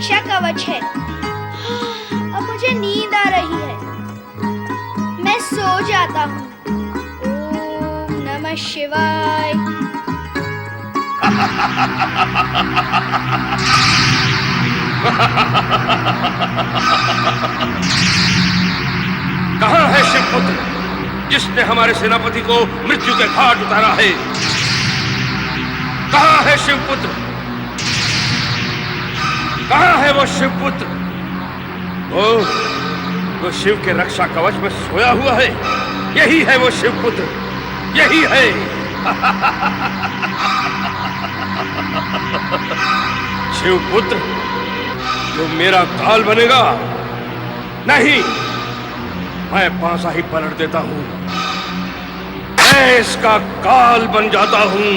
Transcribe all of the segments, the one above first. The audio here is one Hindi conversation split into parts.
रक्षा कवच है। अब मुझे नींद आ रही है, मैं सो जाता हूँ। ओम नमः शिवाय। कहाँ है शिवपुत्र, जिसने हमारे सेनापति को मृत्यु के घाट उतारा है? कहाँ है शिवपुत्र? कहाँ है वो शिवपुत्र? वो शिव के रक्षा कवच में सोया हुआ है। यही है वो शिवपुत्र, यही है। शिवपुत्र जो मेरा काल बनेगा? नहीं, मैं पासा ही पलट देता हूं। मैं इसका काल बन जाता हूं।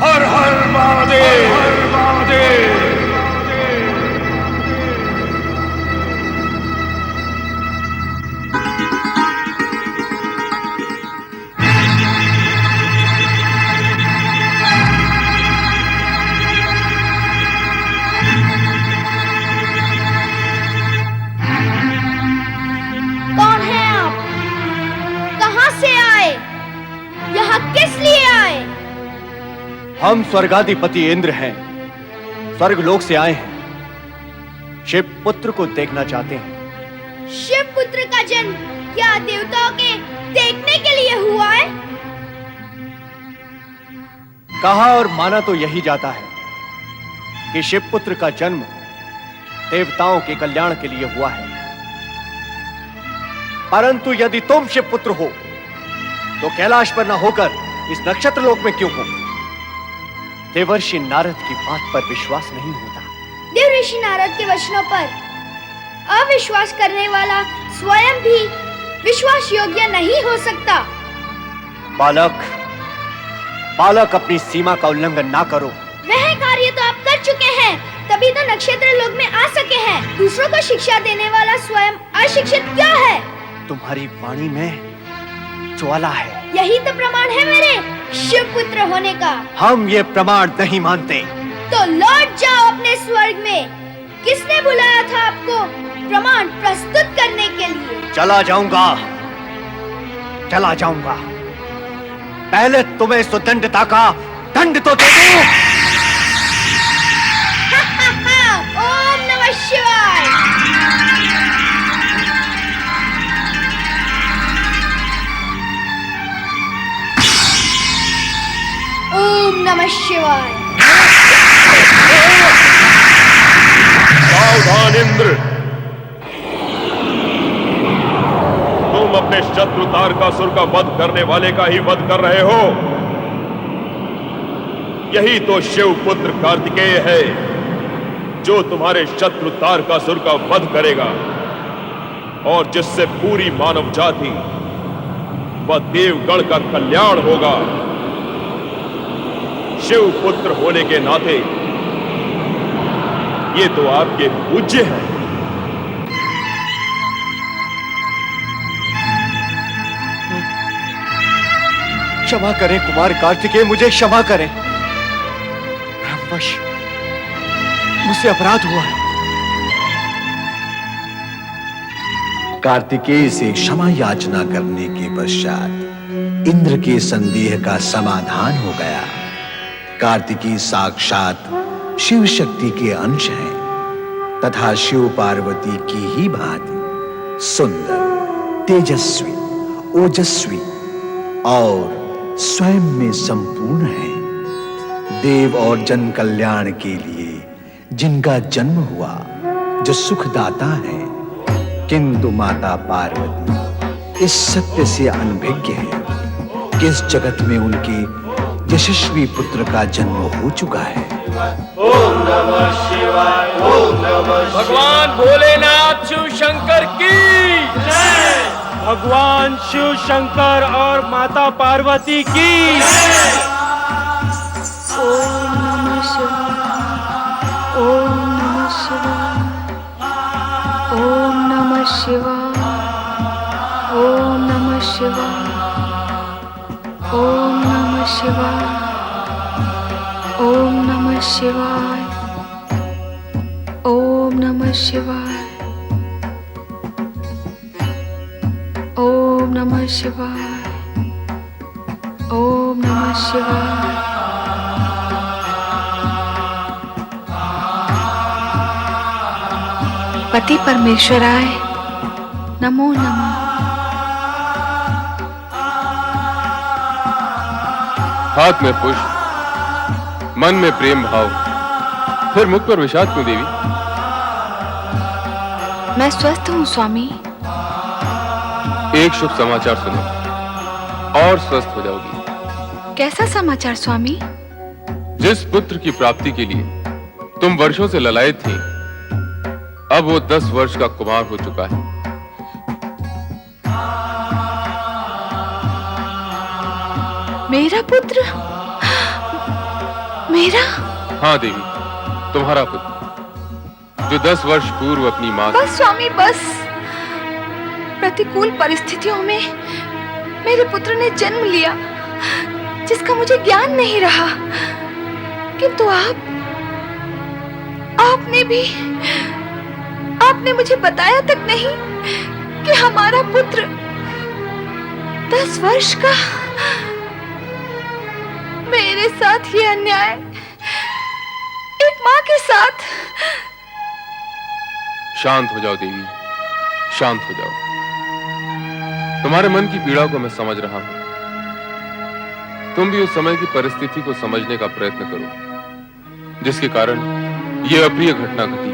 हर हर महादेव, हर महादेव। कौन है आप? कहां से आए? यहाँ किस लिए आए? हम स्वर्गाधिपति इंद्र हैं, स्वर्गलोक से आए हैं। शिव पुत्र को देखना चाहते हैं। शिव पुत्र का जन्म क्या देवताओं के देखने के लिए हुआ है? कहा और माना तो यही जाता है कि शिव पुत्र का जन्म देवताओं के कल्याण के लिए हुआ है। परंतु यदि तुम शिव पुत्र हो तो कैलाश पर न होकर इस नक्षत्र लोक में क्यों हो? देवर्षि नारद की बात पर विश्वास नहीं होता। देवर्षि नारद के वचनों पर अविश्वास करने वाला स्वयं भी विश्वास योग्य नहीं हो सकता। बालक, बालक अपनी सीमा का उल्लंघन ना करो। वह कार्य तो आप कर चुके हैं, तभी तो नक्षत्र लोक में आ सके हैं। दूसरों को शिक्षा देने वाला स्वयं अशिक्षित क्यों है? तुम्हारी वाणी में ज्वाला है। यही तो प्रमाण है मेरे शिव पुत्र होने का। हम ये प्रमाण नहीं मानते। तो लौट जाओ अपने स्वर्ग में। किसने बुलाया था आपको प्रमाण प्रस्तुत करने के लिए? चला जाऊंगा, चला जाऊंगा। पहले तुम्हें सुदंडता का दंड तो दे दूं। ओम नमः शिवाय। ओम नमः शिवाय। सावधान इंद्र, तुम अपने शत्रु तारकासुर का वध करने वाले का ही वध कर रहे हो। यही तो शिव पुत्र कार्तिकेय है जो तुम्हारे शत्रु तारकासुर का वध करेगा और जिससे पूरी मानव जाति व देवगण का कल्याण होगा। शिव पुत्र होने के नाते ये तो आपके पूज्य हैं। क्षमा करें कुमार कार्तिकेय, मुझे क्षमा करें। ब्रह्मवश मुझसे अपराध हुआ है। कार्तिकेय से क्षमा याचना करने के पश्चात इंद्र के संदेह का समाधान हो गया। कार्तिकेय साक्षात शिव शक्ति के अंश हैं तथा शिव पार्वती की ही भांति सुंदर, तेजस्वी, ओजस्वी और स्वयं में संपूर्ण है। देव और जन कल्याण के लिए जिनका जन्म हुआ, जो सुखदाता है, किंतु माता पार्वती इस सत्य से अनभिज्ञ है कि इस जगत में उनके यशस्वी पुत्र का जन्म हो चुका है। भगवान भोलेनाथ शिव शंकर की जय। भगवान शिव शंकर और माता पार्वती की ओम नमः शिवाय। ओम नमः शिवाय। ओम नमः शिवाय। ओम नमः शिवाय। ओम नमः शिवाय। ओम नमः शिवाय। ओम नमः शिवाय। ओम नमः शिवाय। ओम नमः शिवाय। पति परमेश्वराय नमो नमः। हाथ में पुष्प, मन में प्रेम भाव, फिर मुख पर विषाद क्यों देवी? मैं स्वस्थ हूँ स्वामी। एक शुभ समाचार सुनो और स्वस्थ हो जाओगी। कैसा समाचार स्वामी? जिस पुत्र की प्राप्ति के लिए तुम वर्षों से ललायत थी, अब वो 10 वर्ष का कुमार हो चुका है। मेरा पुत्र? मेरा? हाँ देवी, तुम्हारा पुत्र, जो 10 वर्ष पूर्व अपनी माँ बस स्वामी बस। प्रतिकूल परिस्थितियों में मेरे पुत्र ने जन्म लिया, जिसका मुझे ज्ञान नहीं रहा। किंतु आपने मुझे बताया तक नहीं कि हमारा पुत्र 10 वर्ष का। मेरे साथ ये अन्याय, एक माँ के साथ। शांत हो जाओ देवी, शांत हो जाओ। तुम्हारे मन की पीड़ा को मैं समझ रहा हूं। तुम भी उस समय की परिस्थिति को समझने का प्रयत्न करो, जिसके कारण यह अप्रिय घटना घटी।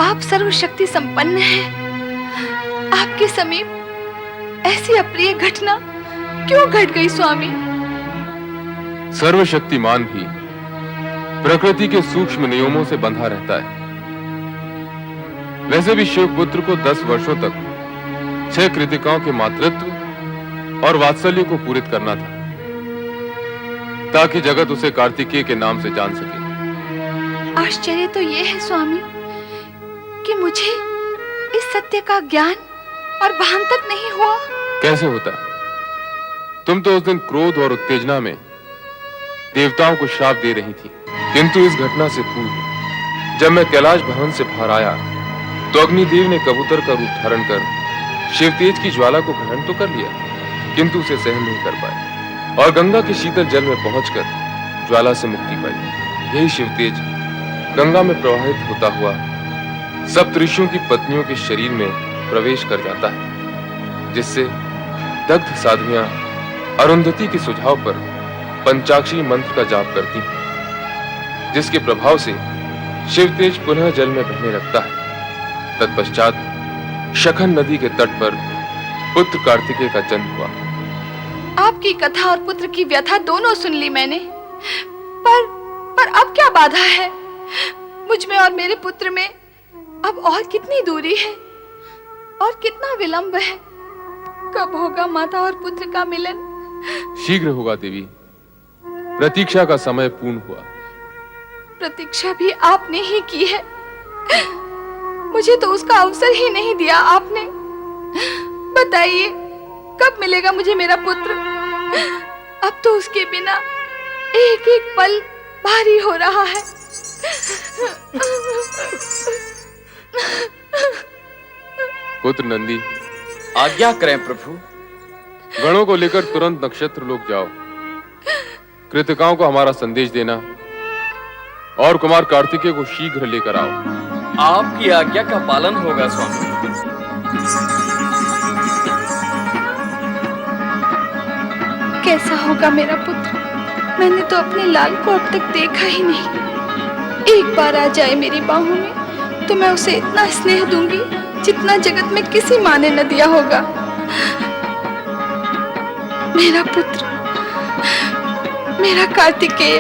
आप सर्वशक्ति संपन्न हैं। आपके समीप ऐसी अप्रिय घटना क्यों घट गई स्वामी? सर्वशक्तिमान भी प्रकृति के सूक्ष्म नियमों से बंधा रहता है। वैसे भी शिव पुत्र को 10 वर्षों तक 6 कृतिकाओं के मातृत्व और वात्सल्य को पूरित करना था, ताकि जगत उसे कार्तिकेय के नाम से जान सके। आश्चर्य तो यह है स्वामी कि मुझे इस सत्य का ज्ञान और भान तक नहीं हुआ। कैसे होता? तुम तो उस दिन क्रोध और उत्तेजना में देवताओं को श्राप दे रही थी। किंतु इस घटना से पूर्व जब मैं कैलाश भवन से बाहर आया, तो अग्निदेव ने कबूतर का रूप धारण कर शिवतेज की ज्वाला को ग्रहण तो कर लिया, किंतु उसे सहन नहीं कर पाए और गंगा के शीतल जल में पहुंचकर ज्वाला से मुक्ति पाई। यही शिवतेज गंगा में प्रवाहित होता हुआ सप्तऋषियों की पत्नियों के शरीर में प्रवेश कर जाता है, जिससे दग्ध साध्वियां अरुंधति के सुझाव पर पंचाक्षरी मंत्र का जाप करती हैं, जिसके प्रभाव से शिवतेज पुनः जल में बहने लगता है। तत्पश्चात शखन नदी के तट पर पुत्र कार्तिकेय का जन्म हुआ। आपकी कथा और पुत्र की व्यथा दोनों सुन ली मैंने, पर अब क्या बाधा है? मुझ में और मेरे पुत्र में अब और कितनी दूरी है और कितना विलंब है? कब होगा माता और पुत्र का मिलन? शीघ्र होगा देवी, प्रतीक्षा का समय पूर्ण हुआ। प्रतीक्षा भी आपने ही की है, मुझे तो उसका अवसर ही नहीं दिया आपने। बताइए कब मिलेगा मुझे मेरा पुत्र? अब तो उसके बिना एक एक पल भारी हो रहा है। पुत्र नंदी, आज्ञा करें प्रभु। गणों को लेकर तुरंत नक्षत्र लोक जाओ। कृतिकाओं को हमारा संदेश देना और कुमार कार्तिकेय को शीघ्र लेकर आओ। आपकी आज्ञा का पालन होगा स्वामी। कैसा होगा मेरा पुत्र? मैंने तो अपने लाल को अब तक देखा ही नहीं। एक बार आ जाए मेरी बाहों में तो मैं उसे इतना स्नेह दूंगी जितना जगत में किसी माँ ने न दिया होगा। मेरा पुत्र, मेरा कार्तिकेय।